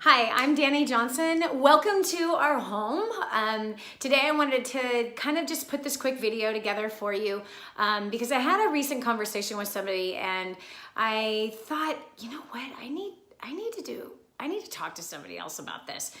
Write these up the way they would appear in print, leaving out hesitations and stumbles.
Hi, I'm Dani Johnson. Welcome to our home. Today I wanted to kind of just put this quick video together for you because I had a recent conversation with somebody and I thought, you know what, I need to talk to somebody else about this.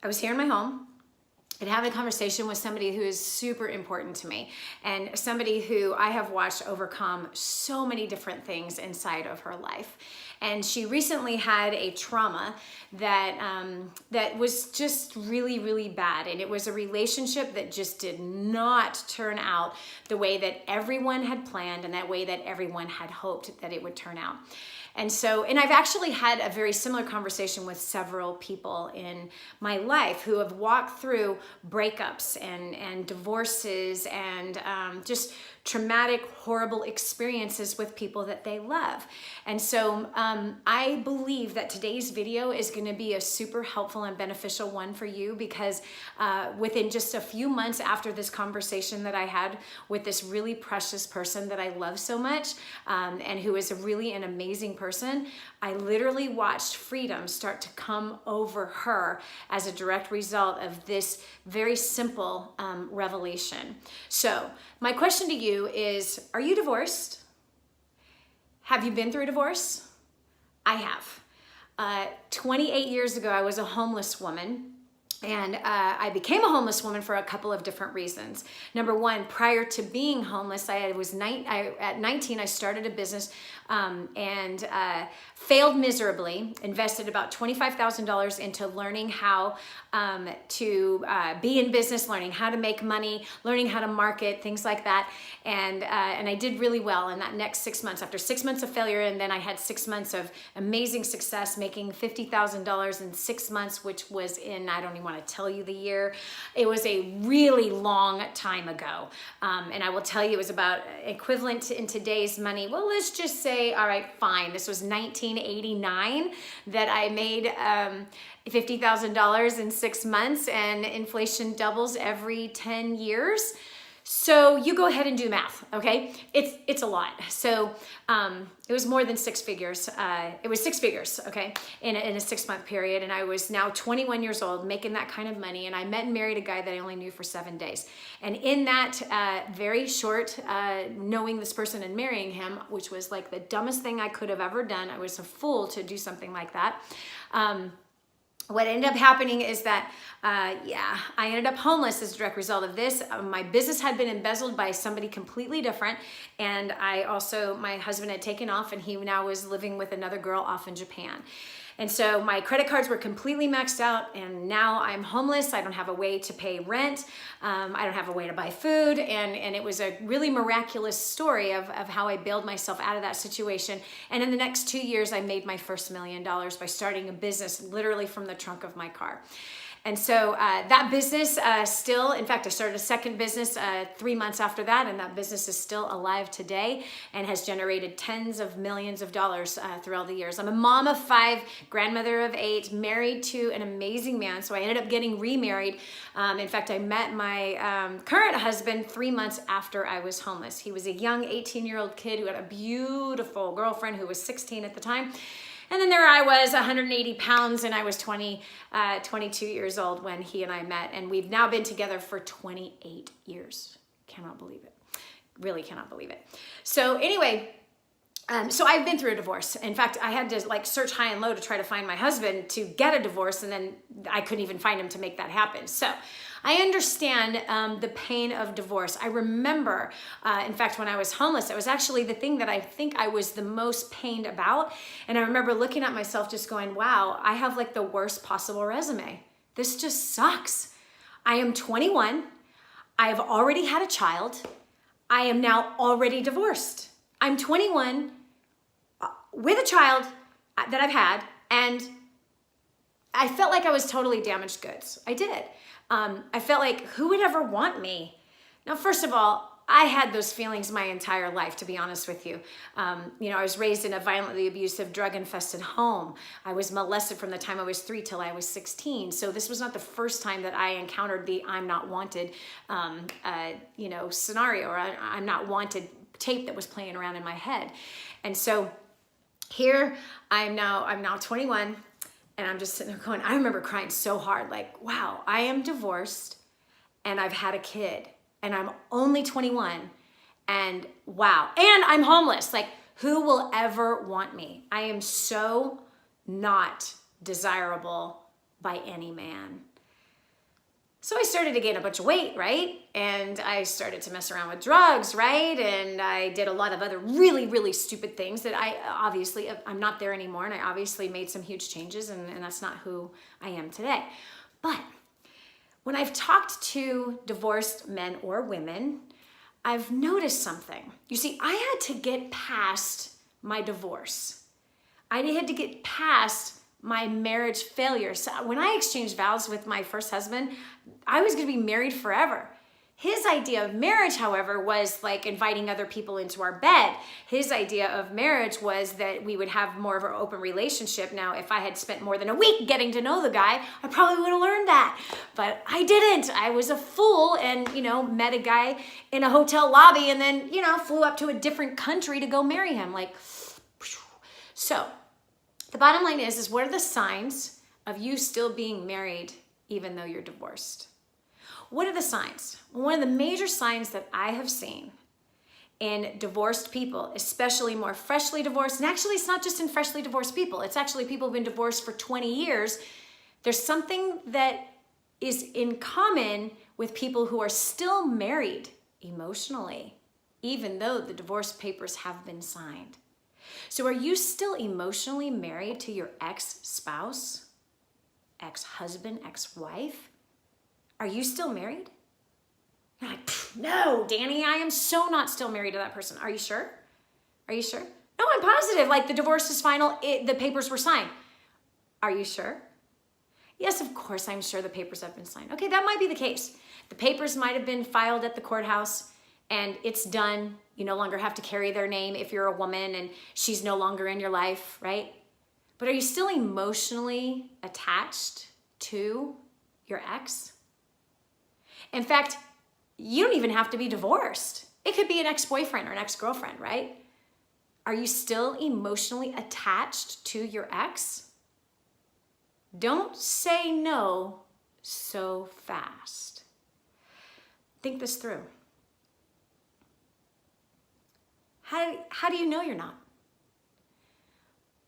I was here in my home and having a conversation with somebody who is super important to me and somebody who I have watched overcome so many different things inside of her life. And she recently had a trauma that was just really, really bad. And it was a relationship that just did not turn out the way that everyone had planned and that way that everyone had hoped that it would turn out. And I've actually had a very similar conversation with several people in my life who have walked through breakups and divorces and just traumatic, horrible experiences with people that they love. And so I believe that today's video is going to be a super helpful and beneficial one for you because within just a few months after this conversation that I had with this really precious person that I love so much and who is really an amazing person, I literally watched freedom start to come over her as a direct result of this very simple revelation. So my question to you is, are you divorced? Have you been through a divorce? I have. 28 years ago, I was a homeless woman. And I became a homeless woman for a couple of different reasons. Number one, prior to being homeless, at 19, I started a business and failed miserably, invested about $25,000 into learning how to be in business, learning how to make money, learning how to market, things like that. And I did really well in that next 6 months. After 6 months of failure, and then I had 6 months of amazing success, making $50,000 in 6 months, which was in, I don't even want to tell you the year. It was a really long time ago. And I will tell you it was about equivalent in today's money. Well, let's just say, all right, fine. This was 1989 that I made $50,000 in 6 months, and inflation doubles every 10 years. So you go ahead and do math, okay? It's a lot. So it was more than six figures. It was six figures, okay, in a 6 month period. And I was now 21 years old, making that kind of money. And I met and married a guy that I only knew for 7 days. And in that very short, knowing this person and marrying him, which was like the dumbest thing I could have ever done. I was a fool to do something like that. What ended up happening is that, I ended up homeless as a direct result of this. My business had been embezzled by somebody completely different. And my husband had taken off and he now was living with another girl off in Japan. And so my credit cards were completely maxed out and now I'm homeless. I don't have a way to pay rent. I don't have a way to buy food. And it was a really miraculous story of how I bailed myself out of that situation. And in the next 2 years, I made my first $1 million by starting a business literally from the trunk of my car. And so that business still, in fact, I started a second business 3 months after that, and that business is still alive today and has generated tens of millions of dollars throughout the years. I'm a mom of 5, grandmother of 8, married to an amazing man. So I ended up getting remarried. In fact, I met my current husband 3 months after I was homeless. He was a young 18-year-old kid who had a beautiful girlfriend who was 16 at the time. And then there I was, 180 pounds, and I was 22 years old when he and I met. And we've now been together for 28 years. Cannot believe it. Really cannot believe it. So anyway, so I've been through a divorce. In fact, I had to search high and low to try to find my husband to get a divorce, and then I couldn't even find him to make that happen. So I understand the pain of divorce. I remember, in fact, when I was homeless, it was actually the thing that I think I was the most pained about. And I remember looking at myself just going, wow, I have like the worst possible resume. This just sucks. I am 21. I have already had a child. I am now already divorced. I'm 21 with a child that I've had, and I felt like I was totally damaged goods. I did. I felt like, who would ever want me? Now, first of all, I had those feelings my entire life, to be honest with you. I was raised in a violently abusive, drug-infested home. I was molested from the time I was 3 till I was 16. So this was not the first time that I encountered the I'm not wanted, scenario, or I'm not wanted tape that was playing around in my head. And so here I'm now 21, and I'm just sitting there going, I remember crying so hard, like, wow, I am divorced and I've had a kid and I'm only 21, and wow, and I'm homeless. Like, who will ever want me? I am so not desirable by any man. So I started to gain a bunch of weight, right? And I started to mess around with drugs, right? And I did a lot of other really, really stupid things that I'm not there anymore. And I obviously made some huge changes, and that's not who I am today. But when I've talked to divorced men or women, I've noticed something. You see, I had to get past my divorce. I had to get past my marriage failure. So when I exchanged vows with my first husband, I was going to be married forever. His idea of marriage, however, was like inviting other people into our bed. His idea of marriage was that we would have more of an open relationship. Now, if I had spent more than a week getting to know the guy, I probably would have learned that. But I didn't. I was a fool and, met a guy in a hotel lobby and then, flew up to a different country to go marry him. So the bottom line is what are the signs of you still being married even though you're divorced? What are the signs? One of the major signs that I have seen in divorced people, especially more freshly divorced, and actually it's not just in freshly divorced people, it's actually people who've been divorced for 20 years. There's something that is in common with people who are still married emotionally, even though the divorce papers have been signed. So are you still emotionally married to your ex-spouse, ex-husband, ex-wife? Are you still married? You're like, no, Dani, I am so not still married to that person. Are you sure? Are you sure? No, I'm positive. Like, the divorce is final. The papers were signed. Are you sure? Yes, of course, I'm sure the papers have been signed. Okay, that might be the case. The papers might have been filed at the courthouse and it's done. You no longer have to carry their name if you're a woman and she's no longer in your life, right? But are you still emotionally attached to your ex? In fact, you don't even have to be divorced. It could be an ex-boyfriend or an ex-girlfriend, right? Are you still emotionally attached to your ex? Don't say no so fast. Think this through. How do you know you're not?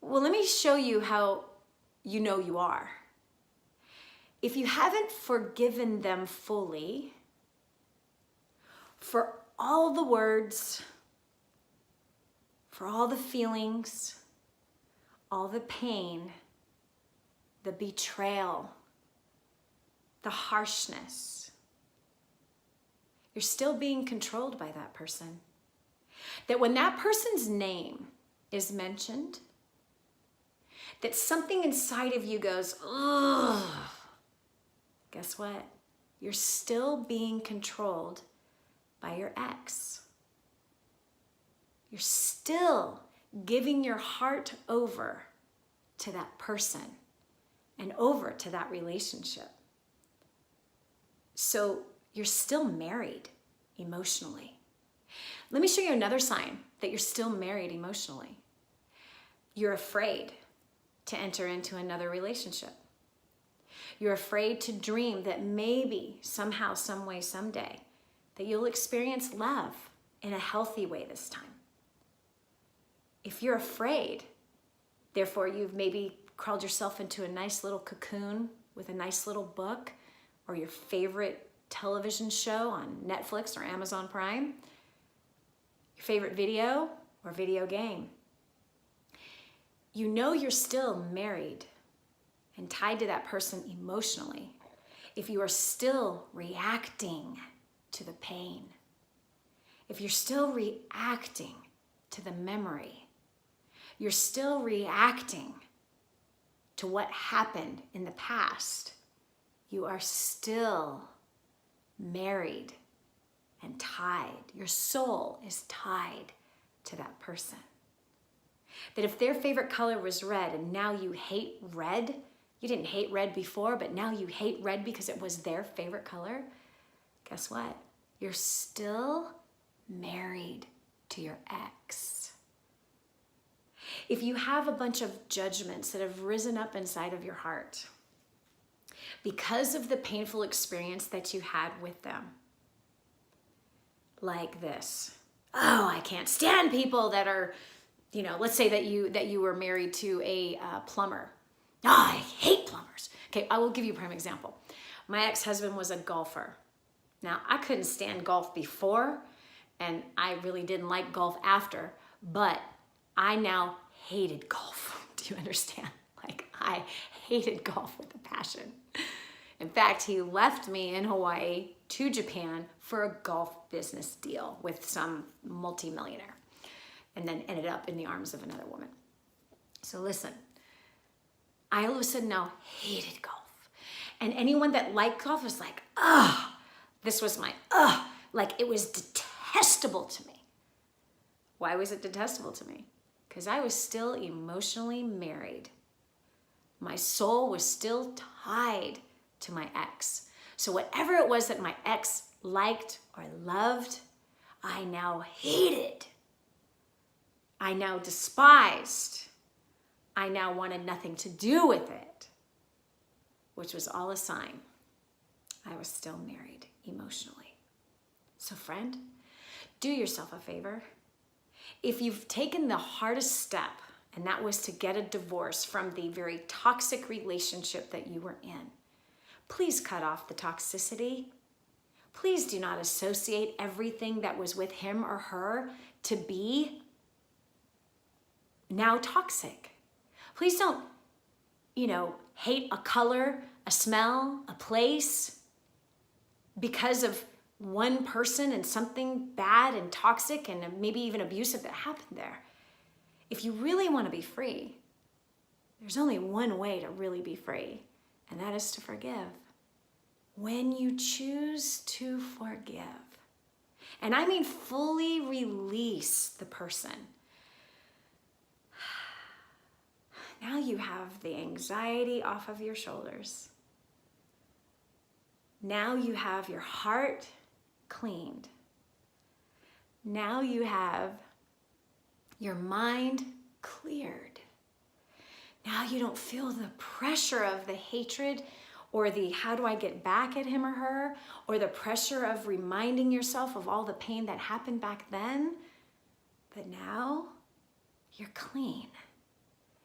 Well, let me show you how you know you are. If you haven't forgiven them fully for all the words, for all the feelings, all the pain, the betrayal, the harshness, you're still being controlled by that person. That when that person's name is mentioned, that something inside of you goes, ugh. Guess what? You're still being controlled by your ex. You're still giving your heart over to that person and over to that relationship. So you're still married emotionally. Let me show you another sign that you're still married emotionally. You're afraid to enter into another relationship. You're afraid to dream that maybe, somehow, some way, someday, that you'll experience love in a healthy way this time. If you're afraid, therefore you've maybe crawled yourself into a nice little cocoon with a nice little book or your favorite television show on Netflix or Amazon Prime, your favorite video or video game. You know you're still married and tied to that person emotionally if you are still reacting to the pain, if you're still reacting to the memory, you're still reacting to what happened in the past, you are still married and tied. Your soul is tied to that person. That if their favorite color was red and now you hate red, you didn't hate red before, but now you hate red because it was their favorite color, guess what? You're still married to your ex. if you have a bunch of judgments that have risen up inside of your heart because of the painful experience that you had with them, like this, oh, I can't stand people that are, let's say that you were married to a plumber. Oh, I hate plumbers. Okay, I will give you a prime example. My ex-husband was a golfer. Now, I couldn't stand golf before, and I really didn't like golf after, but I now hated golf. Do you understand? Like, I hated golf with a passion. In fact, he left me in Hawaii to Japan for a golf business deal with some multi-millionaire, and then ended up in the arms of another woman. So listen, I all of a sudden now hated golf. And anyone that liked golf was like, ugh, this was my, ugh, like it was detestable to me. Why was it detestable to me? Because I was still emotionally married. My soul was still tied to my ex. So whatever it was that my ex liked or loved, I now hated. I now despised. I now wanted nothing to do with it, which was all a sign I was still married emotionally. So friend, do yourself a favor. If you've taken the hardest step, and that was to get a divorce from the very toxic relationship that you were in, please cut off the toxicity. Please do not associate everything that was with him or her to be now toxic. Please don't, hate a color, a smell, a place because of one person and something bad and toxic and maybe even abusive that happened there. If you really want to be free, there's only one way to really be free, and that is to forgive. When you choose to forgive, and I mean fully release the person, now you have the anxiety off of your shoulders. Now you have your heart cleaned. Now you have your mind cleared. Now you don't feel the pressure of the hatred or the how do I get back at him or her, or the pressure of reminding yourself of all the pain that happened back then. But now you're clean.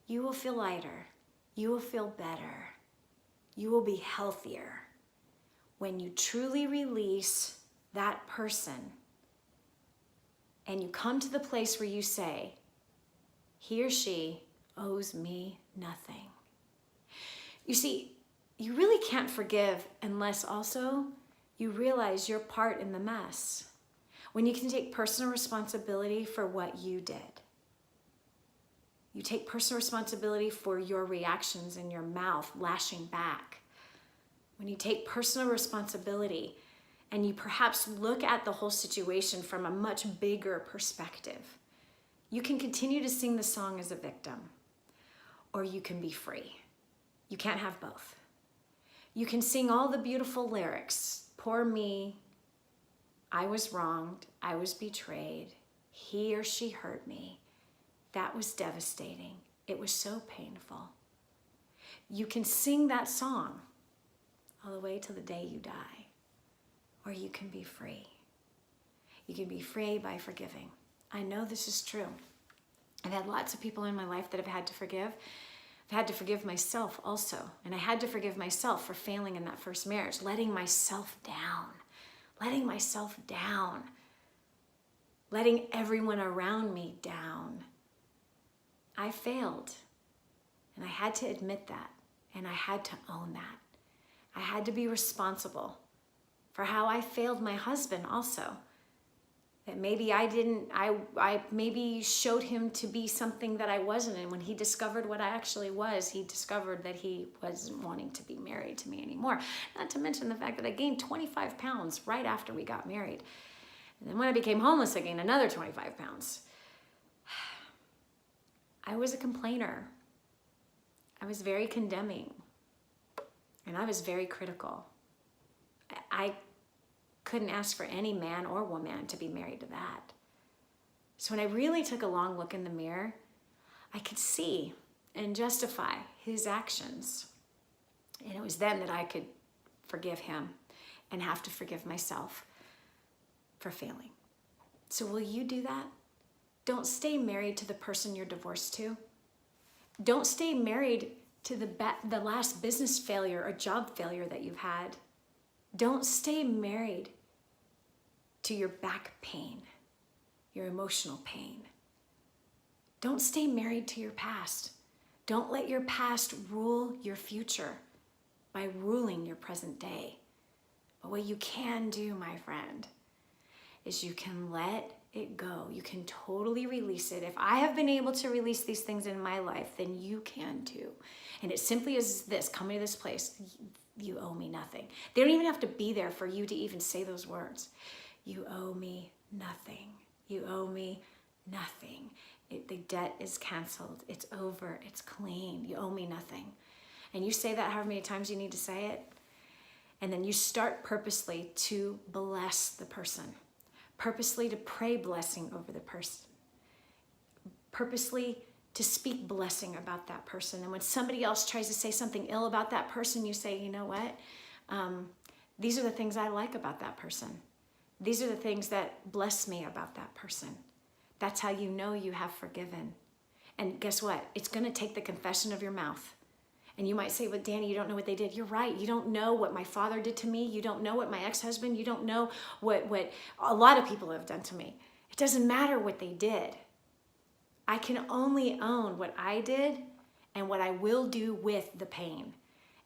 You will feel lighter. You will feel better. You will be healthier when you truly release that person and you come to the place where you say, he or she owes me nothing. You see, you really can't forgive unless also you realize your part in the mess. When you can take personal responsibility for what you did. You take personal responsibility for your reactions in your mouth lashing back. When you take personal responsibility and you perhaps look at the whole situation from a much bigger perspective, you can continue to sing the song as a victim, or you can be free. You can't have both. You can sing all the beautiful lyrics. Poor me, I was wronged, I was betrayed, he or she hurt me. That was devastating. It was so painful. You can sing that song all the way to the day you die, or you can be free. You can be free by forgiving. I know this is true. I've had lots of people in my life that have had to forgive. I've had to forgive myself also. And I had to forgive myself for failing in that first marriage, letting myself down, letting everyone around me down. I failed, and I had to admit that, and I had to own that. I had to be responsible for how I failed my husband also. That maybe I maybe showed him to be something that I wasn't, and when he discovered what I actually was, he discovered that he wasn't wanting to be married to me anymore. Not to mention the fact that I gained 25 pounds right after we got married. And then when I became homeless, I gained another 25 pounds. I was a complainer. I was very condemning. And I was very critical. I couldn't ask for any man or woman to be married to that. So when I really took a long look in the mirror, I could see and justify his actions. And it was then that I could forgive him and have to forgive myself for failing. So will you do that? Don't stay married to the person you're divorced to. Don't stay married to the last business failure or job failure that you've had. Don't stay married to your back pain, your emotional pain. Don't stay married to your past. Don't let your past rule your future by ruling your present day. But what you can do, my friend, is you can let it go. You can totally release it. If I have been able to release these things in my life, then you can too. And it simply is this: coming to this place, you owe me nothing. They don't even have to be there for you to even say those words. You owe me nothing. You owe me nothing. The debt is canceled. It's over. It's clean. You owe me nothing. And you say that however many times you need to say it. And then you start purposely to bless the person. Purposely to pray blessing over the person. Purposely to speak blessing about that person. And when somebody else tries to say something ill about that person, you say, you know what? These are the things I like about that person. These are the things that bless me about that person. That's how you know you have forgiven. And guess what? It's going to take the confession of your mouth. And you might say, but Dani, you don't know what they did. You're right. You don't know what my father did to me. You don't know what my ex-husband, you don't know what a lot of people have done to me. It doesn't matter what they did. I can only own what I did and what I will do with the pain.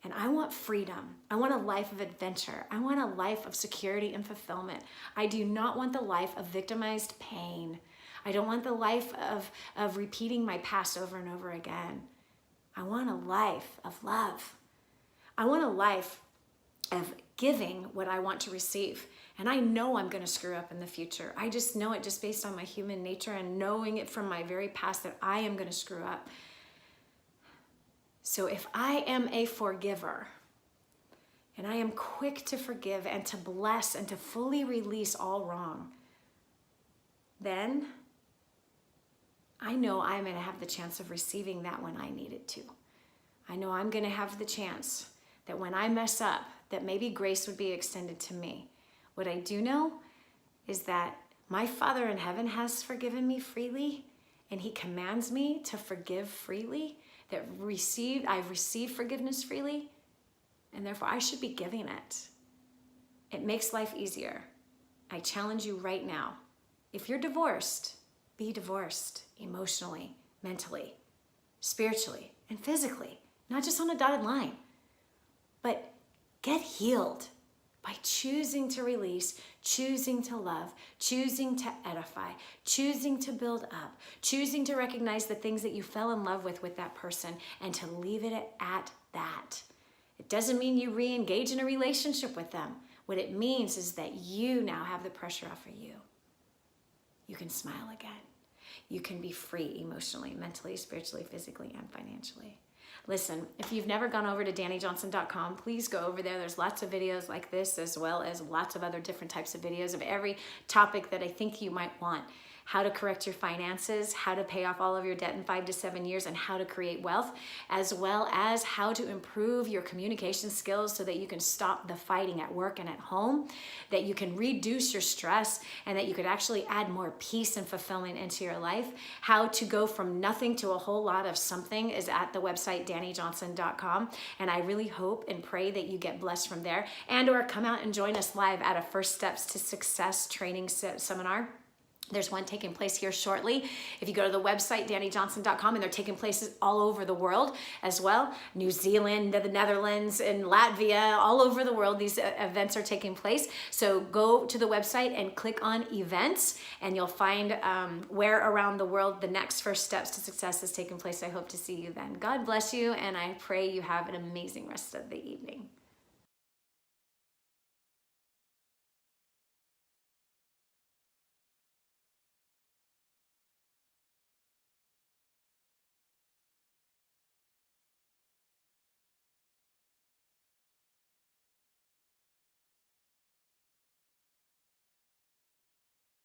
And I want freedom. I want a life of adventure. I want a life of security and fulfillment. I do not want the life of victimized pain. I don't want the life of repeating my past over and over again. I want a life of love. I want a life of giving what I want to receive. And I know I'm going to screw up in the future. I just know it just based on my human nature and knowing it from my very past that I am going to screw up. So if I am a forgiver, and I am quick to forgive and to bless and to fully release all wrong, then I know I'm going to have the chance of receiving that when I need it to. I know I'm going to have the chance that when I mess up, that maybe grace would be extended to me. What I do know is that my Father in heaven has forgiven me freely, and he commands me to forgive freely, that I've received forgiveness freely, and therefore I should be giving it. It makes life easier. I challenge you right now. If you're divorced, be divorced emotionally, mentally, spiritually, and physically, not just on a dotted line, but get healed by choosing to release, choosing to love, choosing to edify, choosing to build up, choosing to recognize the things that you fell in love with that person and to leave it at that. It doesn't mean you re-engage in a relationship with them. What it means is that you now have the pressure off of you. You can smile again. You can be free emotionally, mentally, spiritually, physically, and financially. Listen, if you've never gone over to DaniJohnson.com, please go over there. There's lots of videos like this, as well as lots of other different types of videos of every topic that I think you might want. How to correct your finances, how to pay off all of your debt in 5 to 7 years, and how to create wealth, as well as how to improve your communication skills so that you can stop the fighting at work and at home, that you can reduce your stress, and that you could actually add more peace and fulfillment into your life. How to go from nothing to a whole lot of something is at the website DaniJohnson.com, and I really hope and pray that you get blessed from there, and or come out and join us live at a First Steps to Success training seminar. There's one taking place here shortly. If you go to the website, DaniJohnson.com, and they're taking places all over the world as well. New Zealand, the Netherlands, and Latvia, all over the world, these events are taking place. So go to the website and click on events, and you'll find where around the world the next First Steps to Success is taking place. I hope to see you then. God bless you, and I pray you have an amazing rest of the evening.